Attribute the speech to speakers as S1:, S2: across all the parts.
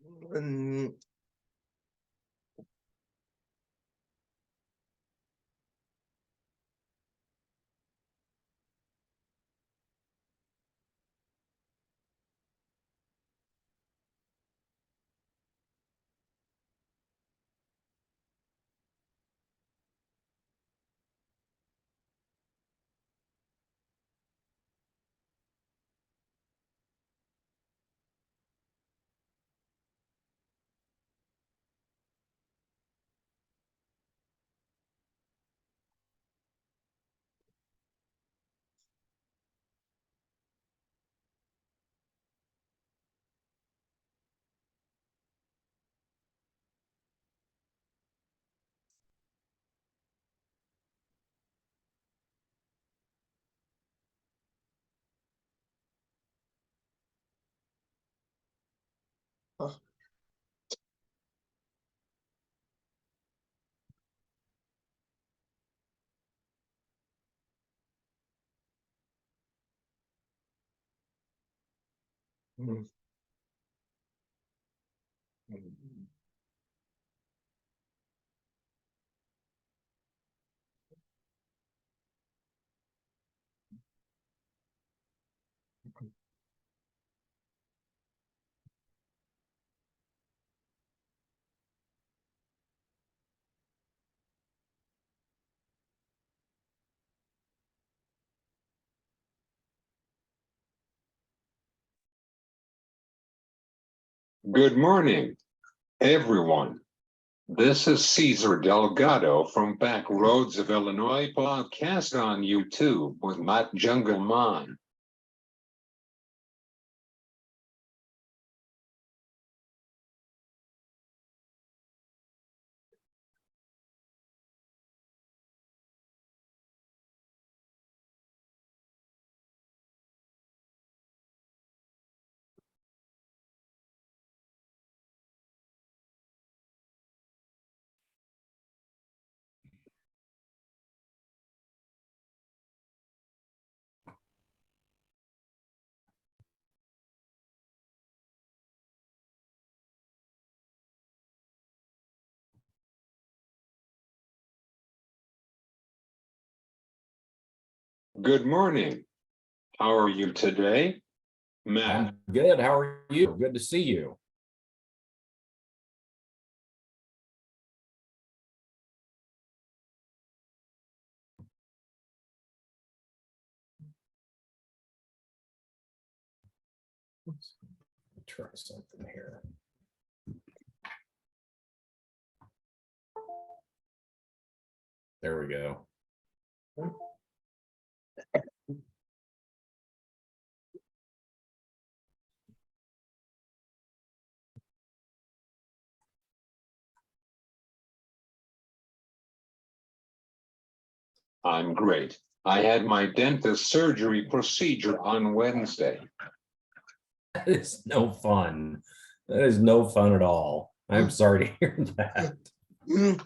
S1: Mm, huh. Mm, mm,
S2: Good morning, everyone. This is Cesar Delgado from Back Roads of Illinois podcast on YouTube with Matt Jungleman. Good morning. How are you today, Matt?
S3: I'm good. How are you? Good to see you. Let's try something here. There we go.
S2: I'm great. I had my dentist surgery procedure on Wednesday.
S3: That is no fun. That is no fun at all. I'm sorry to hear that.
S1: mm.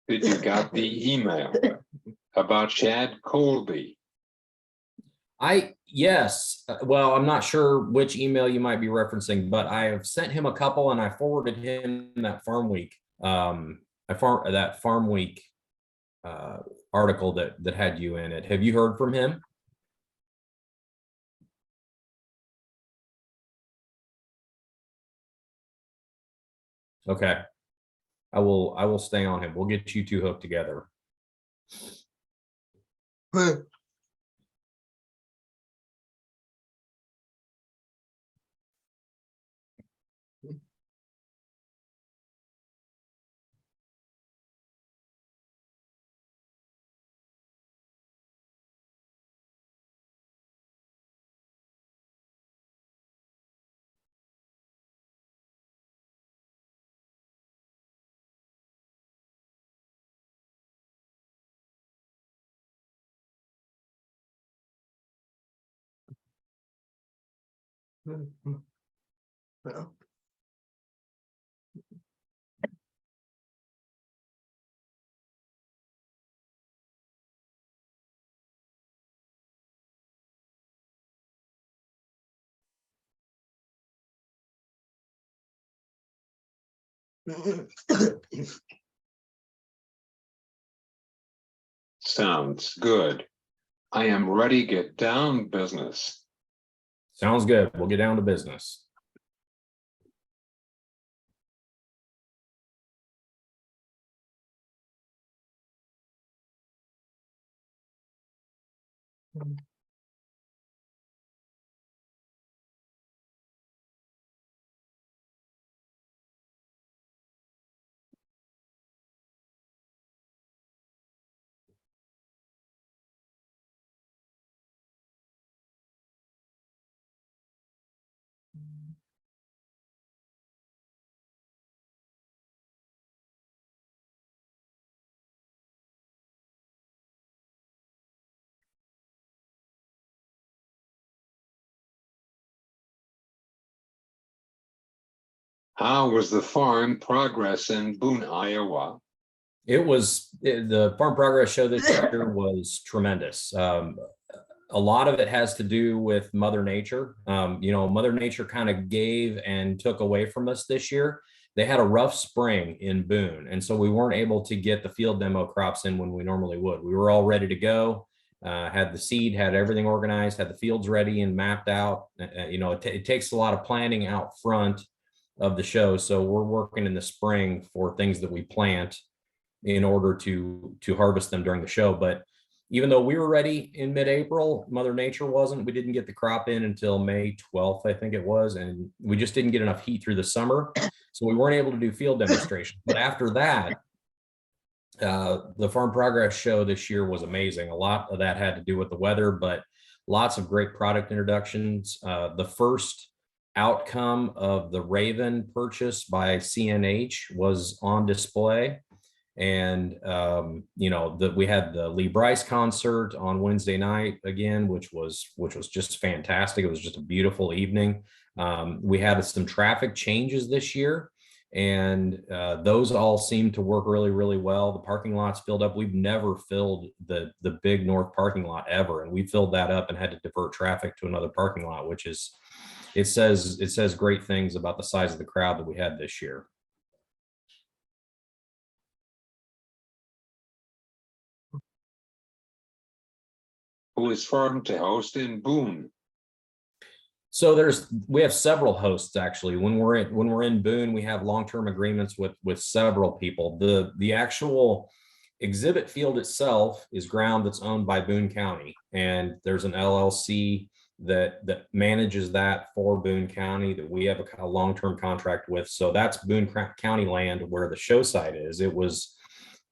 S2: Did you got the email about Chad Colby?
S3: Yes. Well, I'm not sure which email you might be referencing, but I have sent him a couple and I forwarded him that Farm Week, that Farm Week article that had you in it. Have you heard from him? Okay. I will stay on him. We'll get you two hooked together.
S1: Yeah.
S2: Sounds good. I am ready. Get down business.
S3: Sounds good. We'll get down to business.
S2: How was the farm progress in Boone, Iowa?
S3: The farm progress show this year was tremendous. A lot of it has to do with Mother Nature. Mother Nature kind of gave and took away from us this year. They had a rough spring in Boone, and so we weren't able to get the field demo crops in when we normally would. We were all ready to go, had the seed, had everything organized, had the fields ready and mapped out. It takes a lot of planning out front of the show, so we're working in the spring for things that we plant in order to harvest them during the show. But even though we were ready in mid-April, Mother Nature wasn't. We didn't get the crop in until May 12th, I think it was, and we just didn't get enough heat through the summer, so we weren't able to do field demonstrations. But after that, the Farm Progress show this year was amazing. A lot of that had to do with the weather, but lots of great product introductions. The first outcome of the Raven purchase by CNH was on display. And we had the Lee Brice concert on Wednesday night again, which was just fantastic. It was just a beautiful evening. We had some traffic changes this year, and those all seemed to work really, really well. The parking lots filled up. We've never filled the big north parking lot ever, and we filled that up and had to divert traffic to another parking lot, which is it says great things about the size of the crowd that we had this year.
S2: Who is farm to host in Boone?
S3: So we have several hosts actually. When we're in Boone, we have long-term agreements with several people. The actual exhibit field itself is ground that's owned by Boone County, and there's an LLC that manages that for Boone County that we have a long-term contract with. So that's Boone County land where the show site is. It was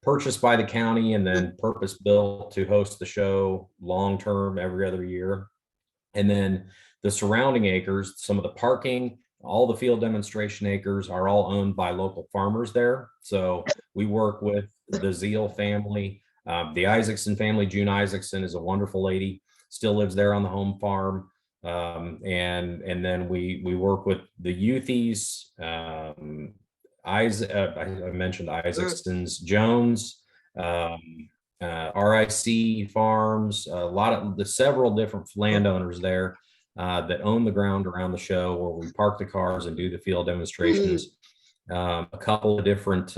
S3: purchased by the county and then purpose built to host the show long-term every other year. And then the surrounding acres, some of the parking, all the field demonstration acres are all owned by local farmers there. So we work with the Zeal family, the Isaacson family. June Isaacson is a wonderful lady, still lives there on the home farm. And then we work with the Youthies, I mentioned Isaacson's, Jones, RIC Farms, a lot of the several different landowners there that own the ground around the show where we park the cars and do the field demonstrations. A couple of different,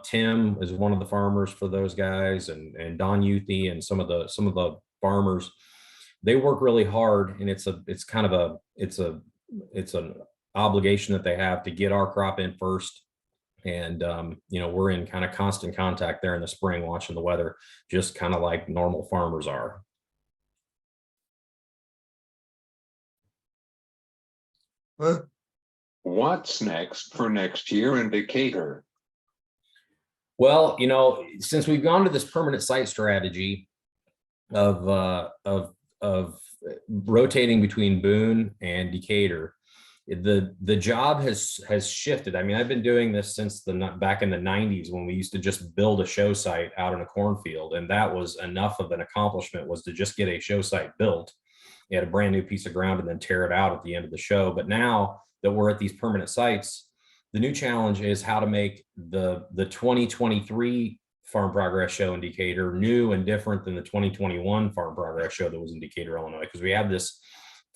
S3: Tim is one of the farmers for those guys, and Don Youthy and some of the farmers. They work really hard, and it's an obligation that they have to get our crop in first. And we're in kind of constant contact there in the spring, watching the weather, just kind of like normal farmers are.
S2: What's next for next year in Decatur?
S3: Well, since we've gone to this permanent site strategy of rotating between Boone and Decatur, the job has shifted. I mean, I've been doing this since back in the 90s when we used to just build a show site out in a cornfield, and that was enough of an accomplishment, was to just get a show site built. at a brand new piece of ground and then tear it out at the end of the show. But now that we're at these permanent sites, the new challenge is how to make the 2023 Farm Progress Show in Decatur new and different than the 2021 Farm Progress Show that was in Decatur, Illinois, because we have this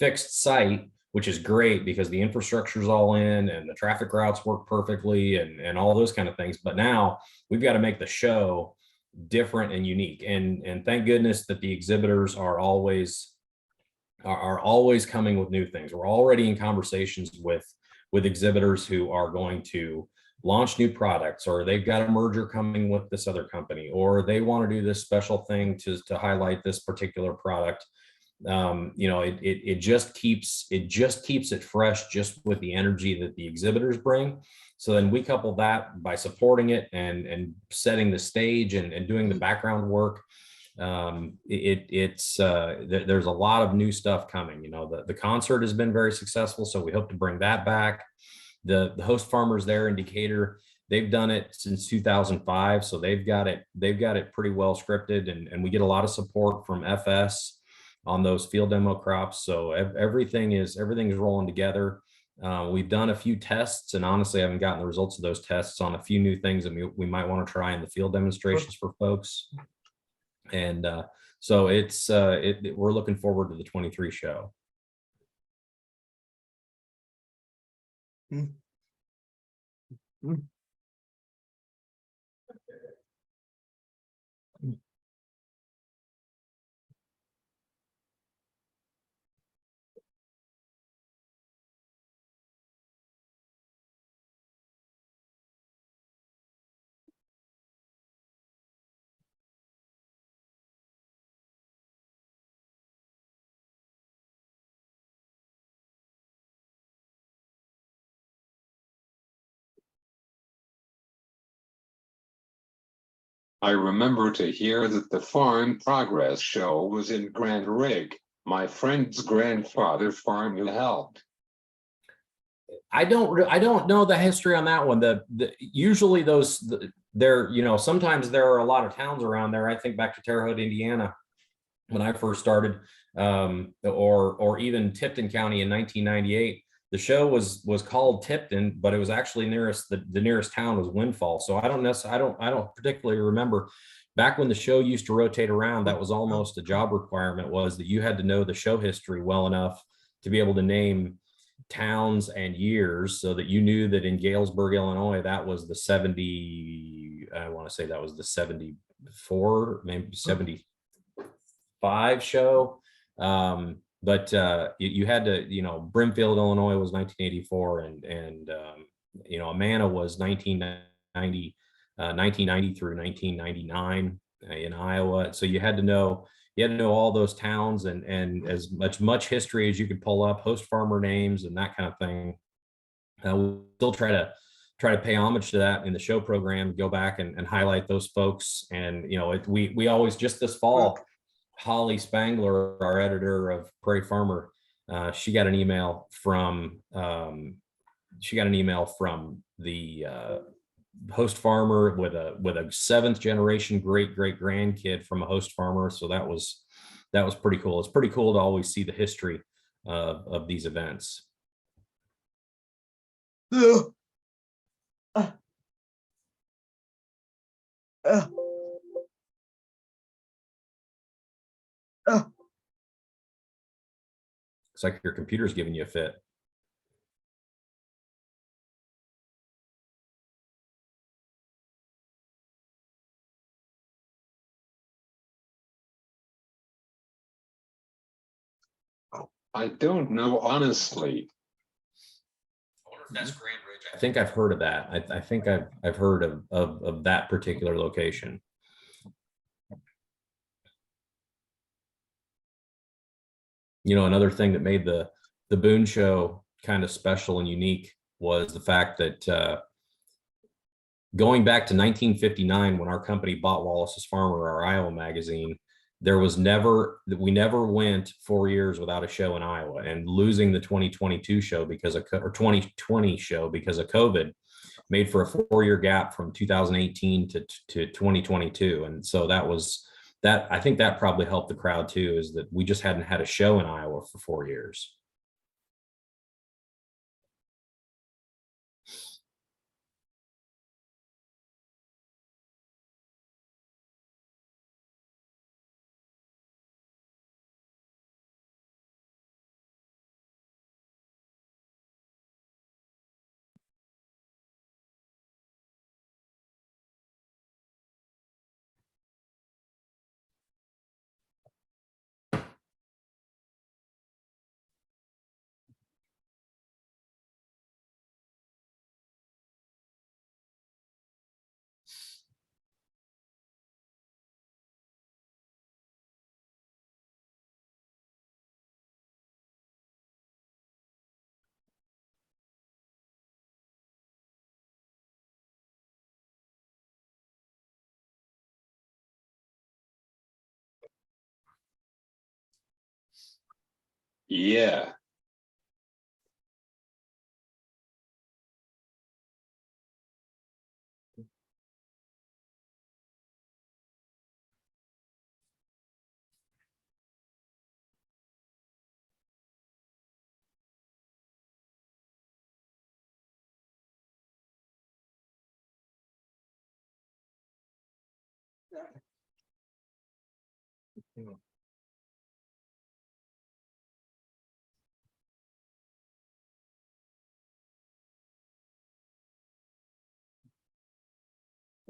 S3: fixed site, which is great because the infrastructure is all in and the traffic routes work perfectly and all those kind of things. But now we've got to make the show different and unique. And thank goodness that the exhibitors are always coming with new things. We're already in conversations with exhibitors who are going to launch new products, or they've got a merger coming with this other company, or they want to do this special thing to highlight this particular product. It just keeps it fresh, just with the energy that the exhibitors bring. So then we couple that by supporting it and setting the stage and doing the background work. There's a lot of new stuff coming. The concert has been very successful, so we hope to bring that back. The host farmers there in Decatur, they've done it since 2005, so they've got it pretty well scripted, and we get a lot of support from FS on those field demo crops. So everything is rolling together. We've done a few tests, and honestly, I haven't gotten the results of those tests on a few new things that we might want to try in the field demonstrations for folks. And so we're looking forward to the 23 show.
S2: I remember to hear that the Farm Progress Show was in Grand Rig. My friend's grandfather farmed and helped.
S3: I don't know the history on that one. Usually sometimes there are a lot of towns around there. I think back to Terre Haute, Indiana, when I first started, or even Tipton County in 1998. The show was called Tipton, but it was actually the nearest town was Windfall. So I don't particularly remember. Back when the show used to rotate around, that was almost a job requirement, was that you had to know the show history well enough to be able to name towns and years, so that you knew that in Galesburg, Illinois, that was the 74, maybe 75 show. But you had to, Brimfield, Illinois was 1984, and Amana was 1990 through 1999 in Iowa. So you had to know all those towns and as much history as you could pull up, host farmer names and that kind of thing. We'll still try to pay homage to that in the show program, go back and highlight those folks. And we always, just this fall, Holly Spangler, our editor of Prairie Farmer, she got an email from the host farmer with a seventh generation great grandkid from a host farmer. So that was pretty cool. It's pretty cool to always see the history of these events. It's like your computer's giving you a fit.
S2: I don't know, honestly.
S3: I wonder if that's Grand Ridge. I think I've heard of that. I think I've heard of that particular location. Another thing that made the Boone Show kind of special and unique was the fact that going back to 1959, when our company bought Wallace's Farmer, our Iowa magazine, we never went 4 years without a show in Iowa, and losing the 2022 show because of 2020 show because of COVID made for a 4-year gap from 2018 to 2022. And so that was that I think that probably helped the crowd too, is that we just hadn't had a show in Iowa for 4 years.
S2: Yeah.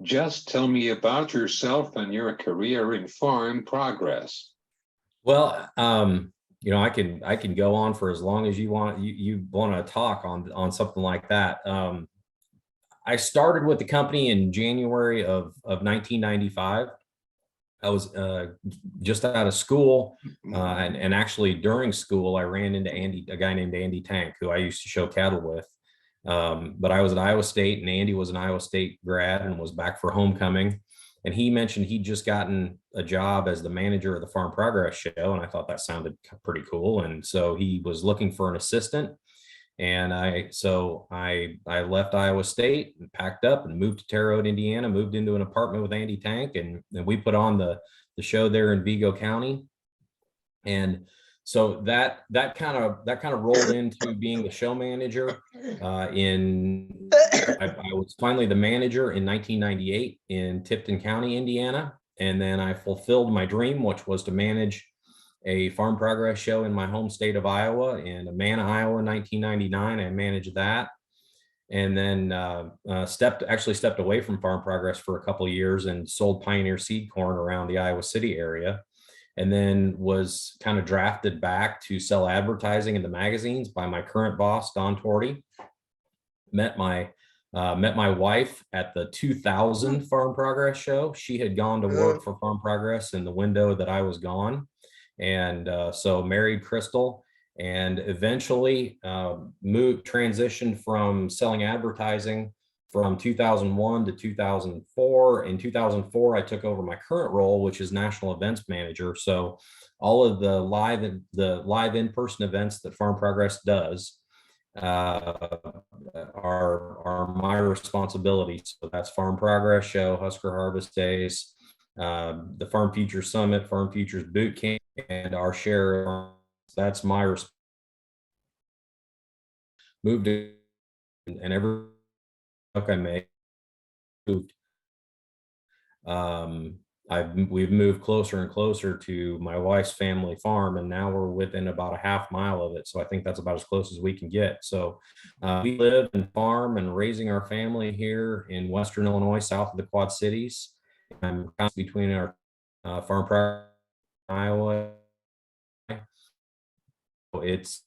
S2: Just tell me about yourself and your career in farm progress.
S3: Well, I can go on for as long as you want. You want to talk on something like that. I started with the company in January of 1995. I was just out of school, and actually during school, I ran into a guy named Andy Tank, who I used to show cattle with. But I was at Iowa State, and Andy was an Iowa State grad and was back for homecoming. And he mentioned he'd just gotten a job as the manager of the Farm Progress Show, and I thought that sounded pretty cool. And so he was looking for an assistant. And I left Iowa State and packed up and moved to Terre Haute, Indiana, moved into an apartment with Andy Tank, and we put on the show there in Vigo County. And so that kind of rolled into being the show manager. I was finally the manager in 1998 in Tipton County, Indiana, and then I fulfilled my dream, which was to manage a Farm Progress show in my home state of Iowa, in Amana, Iowa, in 1999. I managed that, and then stepped away from Farm Progress for a couple of years and sold Pioneer seed corn around the Iowa City area, and then was kind of drafted back to sell advertising in the magazines by my current boss, Don Torty. Met my wife at the 2000 Farm Progress show. She had gone to work for Farm Progress in the window that I was gone. And so married Crystal, and eventually transitioned from selling advertising from 2001 to 2004. In 2004, I took over my current role, which is national events manager. So all of the live in-person events that Farm Progress does are my responsibility. So that's Farm Progress Show, Husker Harvest Days, the Farm Futures Summit, Farm Futures Boot Camp, and our share. That's my moved in, and every book I make moved. We've moved closer and closer to my wife's family farm, and now we're within about a half mile of it. So I think that's about as close as we can get. So we live and farm and raising our family here in Western Illinois, south of the Quad Cities. I'm between our Farm Progress, Iowa. It's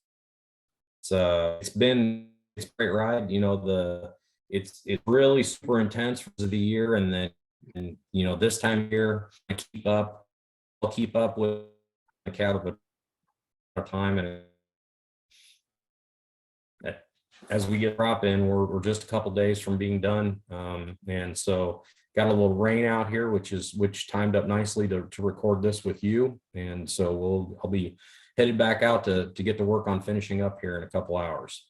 S3: been a great ride. It's really super intense for the year, and then this time of year I'll keep up with the cattle time, and as we get crop in, we're just a couple days from being done, and so got a little rain out here, which timed up nicely to record this with you, and so I'll be headed back out to get to work on finishing up here in a couple hours.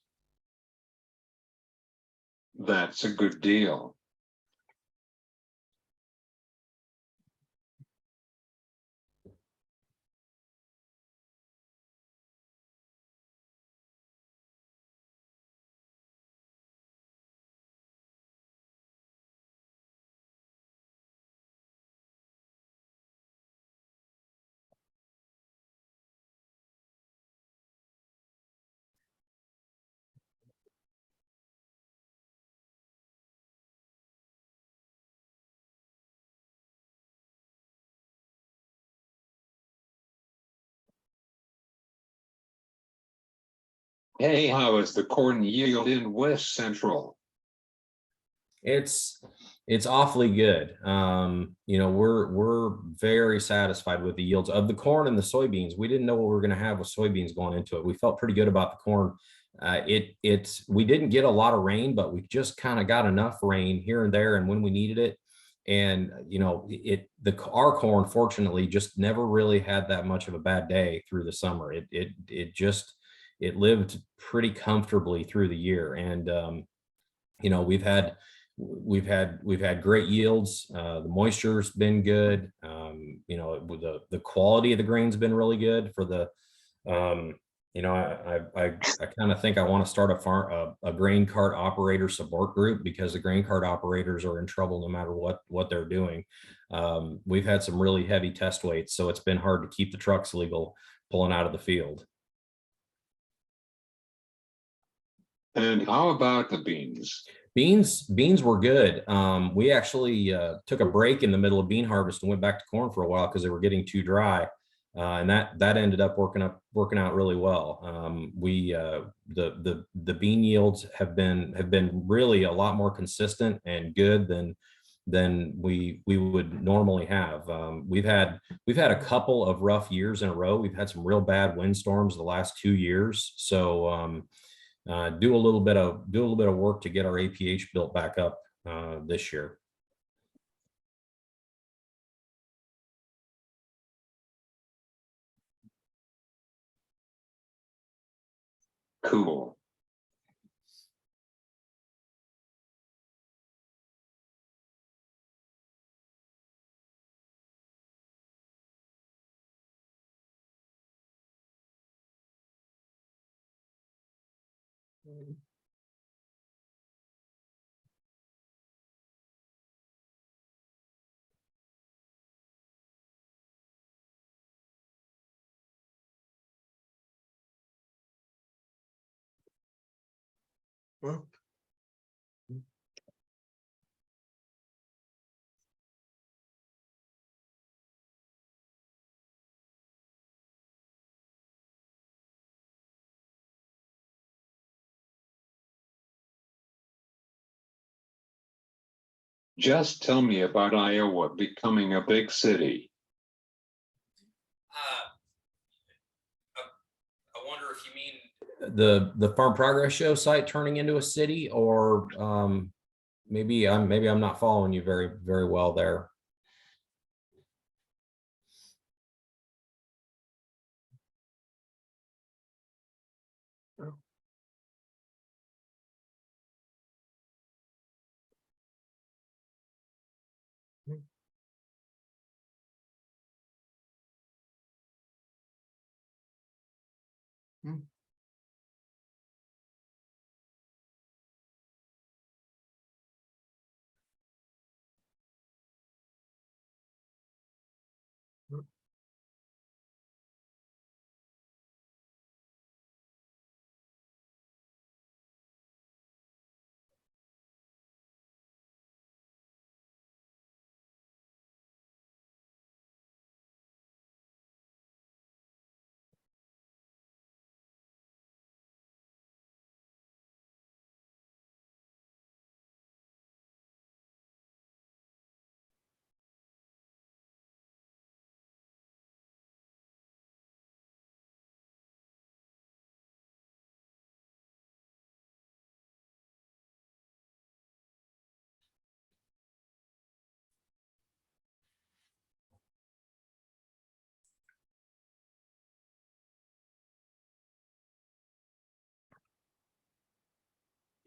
S2: That's a good deal. Hey, how is the corn yield in West Central?
S3: It's it's awfully good. We're very satisfied with the yields of the corn and the soybeans. We didn't know what we were going to have with soybeans going into it. We felt pretty good about the corn. We didn't get a lot of rain, but we just kind of got enough rain here and there, and when we needed it. And our corn fortunately just never really had that much of a bad day through the summer. It lived pretty comfortably through the year, and you know we've had we've had great yields. The moisture's been good. With the quality of the grain's been really good for the. Um, I kind of think I want to start a grain cart operator support group, because the grain cart operators are in trouble no matter what they're doing. We've had some really heavy test weights, so it's been hard to keep the trucks legal pulling out of the field.
S2: And how about the beans?
S3: Beans were good. We actually took a break in the middle of bean harvest and went back to corn for a while because they were getting too dry, and that ended up working out really well. The bean yields have been really a lot more consistent and good than we would normally have. We've had a couple of rough years in a row. We've had some real bad windstorms the last 2 years, so. Do a little bit of work to get our APH built back up this year.
S2: Cool.
S1: Well,
S2: Just tell me about Iowa becoming a big city.
S3: I wonder if you mean the Farm Progress Show site turning into a city, or maybe I'm not following you very well there.
S1: mm, mm,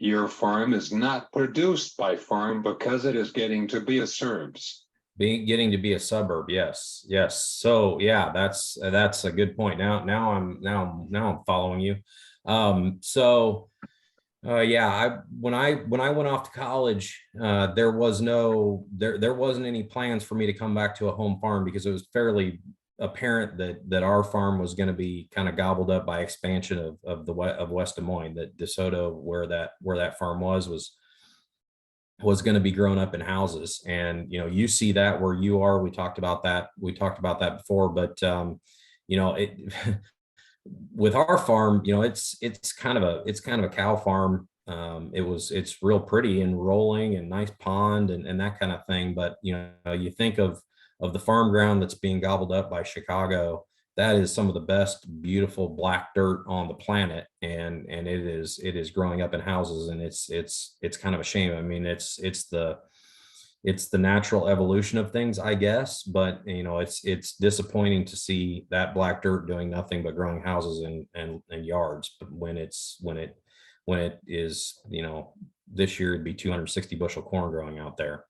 S2: Your farm is not produced by farm because it is getting to be a suburbs.
S3: Getting to be a suburb, yes. So yeah, that's a good point. Now I'm following you. So yeah, when I went off to college, there wasn't any plans for me to come back to a home farm, because it was fairly apparent that our farm was going to be kind of gobbled up by expansion of West Des Moines. That DeSoto, where that farm was going to be grown up in houses. And you see that where you are. We talked about that before, but it with our farm, it's kind of a cow farm. It's real pretty and rolling and nice pond and that kind of thing. But you think of the farm ground that's being gobbled up by Chicago. That is some of the best beautiful black dirt on the planet, and it is growing up in houses, and it's kind of a shame. I mean, it's the natural evolution of things, I guess, but it's disappointing to see that black dirt doing nothing but growing houses and yards. But when it is, this year it'd be 260 bushel corn growing out there.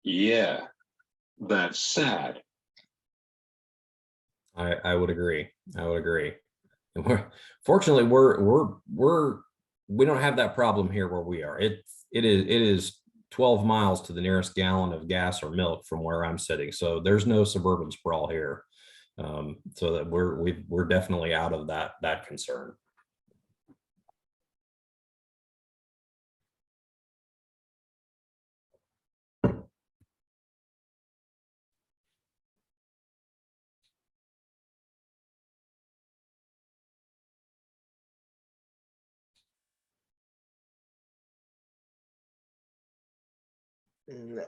S2: Yeah, that's sad.
S3: I would agree. I would agree. And fortunately, we don't have that problem here where we are. It is 12 miles to the nearest gallon of gas or milk from where I'm sitting. So there's no suburban sprawl here. So that we're definitely out of that concern.
S1: No.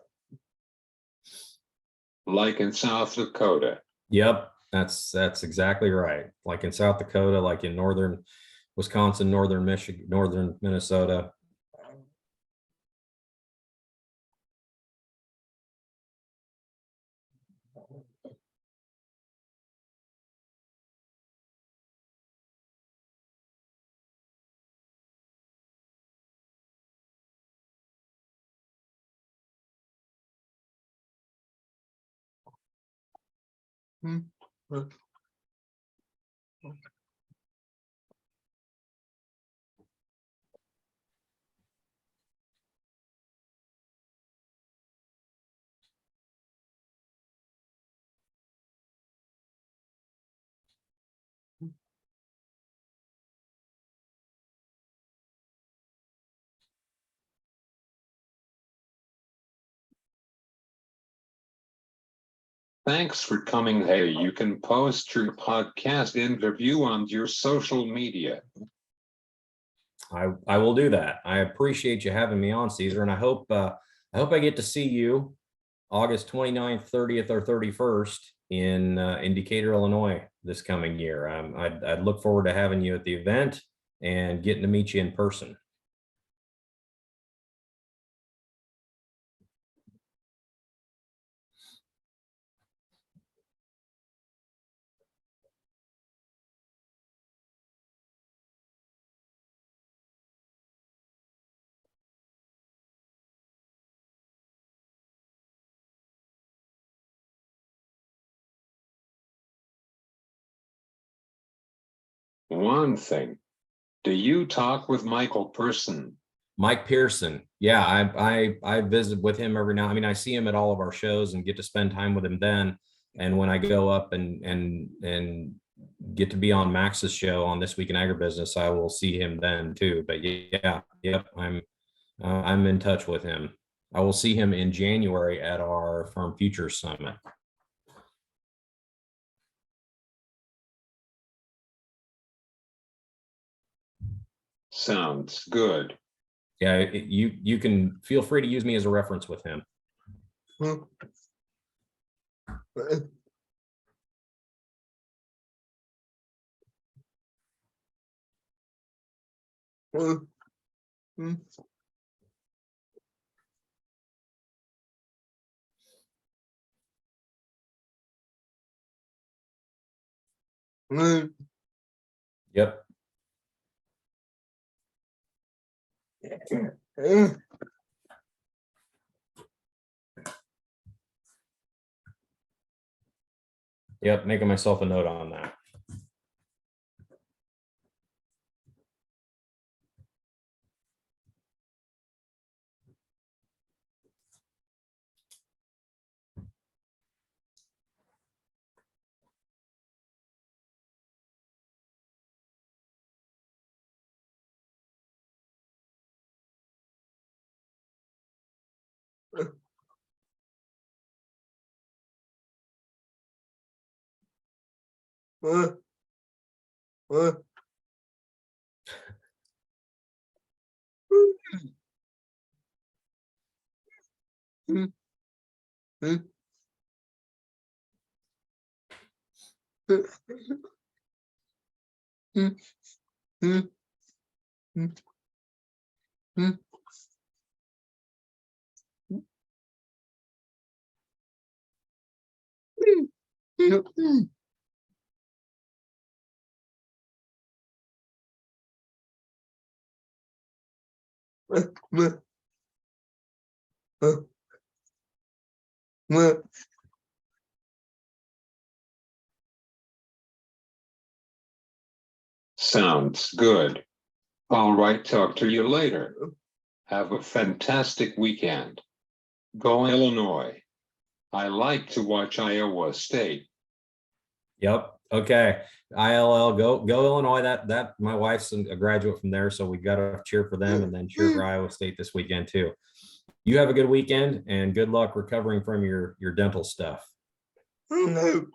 S2: Like in South Dakota.
S3: Yep, that's exactly right. Like in South Dakota, like in northern Wisconsin, northern Michigan, northern Minnesota.
S1: Well,
S2: Thanks for coming. Hey, you can post your podcast interview on your social media.
S3: I will do that. I appreciate you having me on, Caesar, and I hope I get to see you August 29th, 30th, or 31st in Decatur, Illinois this coming year. I'd look forward to having you at the event and getting to meet you in person.
S2: One thing, do you talk with Michael Person?
S3: Mike Pearson. Yeah, I visit with him every now. I mean, I see him at all of our shows and get to spend time with him then. And when I go up and get to be on Max's show on This Week in Agribusiness, I will see him then too. But yeah, yep, I'm in touch with him. I will see him in January at our Farm Futures Summit.
S2: Sounds good.
S3: Yeah, you can feel free to use me as a reference with him.
S1: well, well, mm, mm,
S3: Yep.
S1: mm.
S3: Yep. Making myself a note on that.
S2: Sounds good. All right, talk to you later. Have a fantastic weekend. Go Illinois. I like to watch Iowa State.
S3: Yep. Okay. ILL, go Illinois. That my wife's a graduate from there, so we got to cheer for them and then cheer for Iowa State this weekend too. You have a good weekend and good luck recovering from your dental stuff.
S1: No.